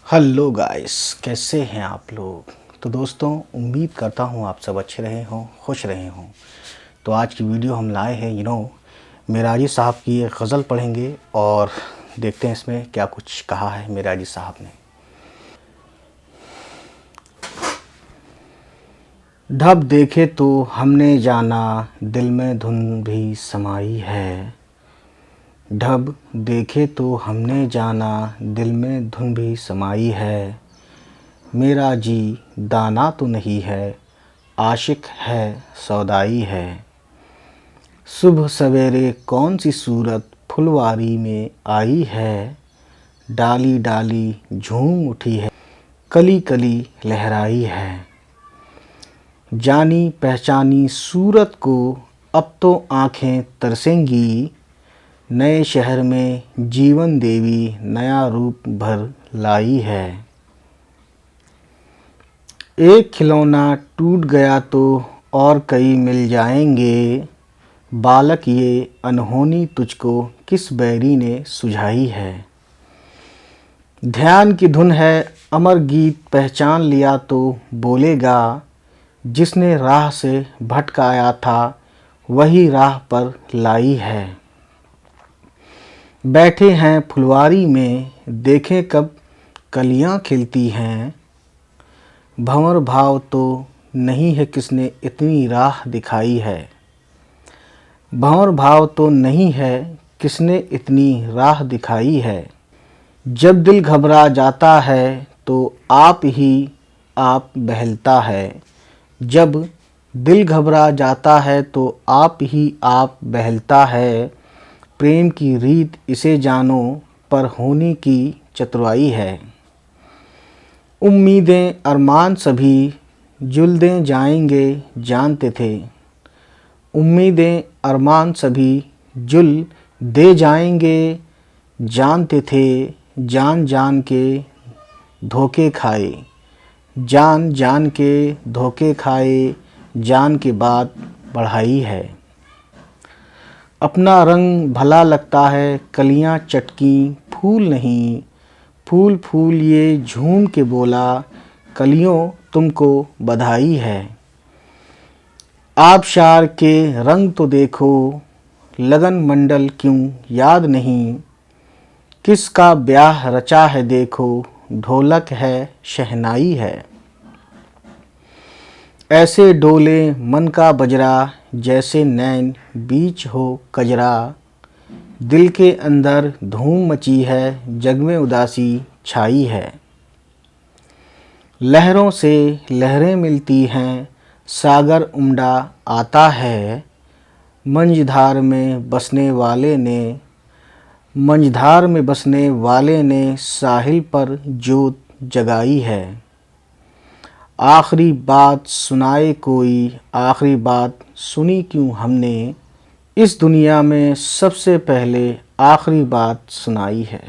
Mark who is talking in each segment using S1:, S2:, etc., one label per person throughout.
S1: Hello guys, कैसे हैं आप लोग। तो दोस्तों, उम्मीद करता हूँ आप सब अच्छे रहे हों, खुश रहे हों। तो आज की वीडियो हम लाए हैं मेराजी साहब की एक गज़ल पढ़ेंगे और देखते हैं इसमें क्या कुछ कहा है मेराजी साहब ने। ढब देखे तो हमने जाना, दिल में धुन भी समाई है। ढब देखे तो हमने जाना, दिल में धुन भी समाई है। मेरा जी दाना तो नहीं है, आशिक है सौदाई है। सुबह सवेरे कौन सी सूरत फुलवारी में आई है। डाली डाली झूम उठी है, कली कली लहराई है। जानी पहचानी सूरत को अब तो आँखें तरसेंगी। नए शहर में जीवन देवी नया रूप भर लाई है। एक खिलौना टूट गया तो और कई मिल जाएंगे। बालक ये अनहोनी तुझको किस बैरी ने सुझाई है। ध्यान की धुन है अमर गीत, पहचान लिया तो बोलेगा। जिसने राह से भटकाया था वही राह पर लाई है। बैठे हैं फुलवारी में, देखें कब कलियां खिलती हैं। भंवर भाव तो नहीं है किसने इतनी राह दिखाई है। भंवर भाव तो नहीं है किसने इतनी राह दिखाई है। जब दिल घबरा जाता है तो आप ही आप बहलता है। जब दिल घबरा जाता है तो आप ही आप बहलता है। प्रेम की रीत इसे जानो, पर होने की चतुराई है। उम्मीदें अरमान सभी जुल्दे जाएंगे जानते थे। उम्मीदें अरमान सभी जुल दे जाएंगे जानते थे। जान जान के धोखे खाए, जान जान के धोखे खाए। जान के बाद बढ़ाई है। अपना रंग भला लगता है, कलियां चटकी फूल नहीं। फूल फूल ये झूम के बोला, कलियों तुमको बधाई है। आबशार के रंग तो देखो, लगन मंडल क्यों याद नहीं। किसका ब्याह रचा है देखो, ढोलक है शहनाई है। ऐसे डोले मन का बजरा, जैसे नैन बीच हो कजरा। दिल के अंदर धूम मची है, जग में उदासी छाई है। लहरों से लहरें मिलती हैं, सागर उमड़ा आता है। मंझधार में बसने वाले ने, मंझधार में बसने वाले ने साहिल पर जोत जगाई है। आखिरी बात सुनाए कोई, आखिरी बात सुनी क्यों हमने। इस दुनिया में सबसे पहले आखिरी बात सुनाई है।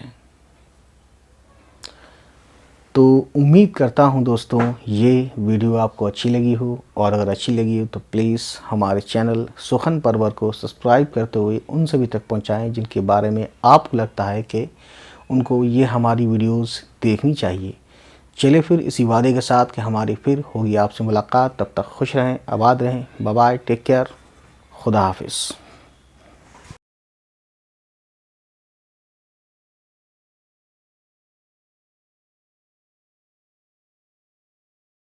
S1: तो उम्मीद करता हूं दोस्तों ये वीडियो आपको अच्छी लगी हो, और अगर अच्छी लगी हो तो प्लीज़ हमारे चैनल सुखन परवर को सब्सक्राइब करते हुए उन सभी तक पहुंचाएं जिनके बारे में आपको लगता है कि उनको ये हमारी वीडियोस देखनी चाहिए। चलिए फिर इसी वादे के साथ कि हमारी फिर होगी आपसे मुलाकात। तब तक खुश रहें, आबाद रहें। बाय बाय, टेक केयर, खुदा हाफिज़।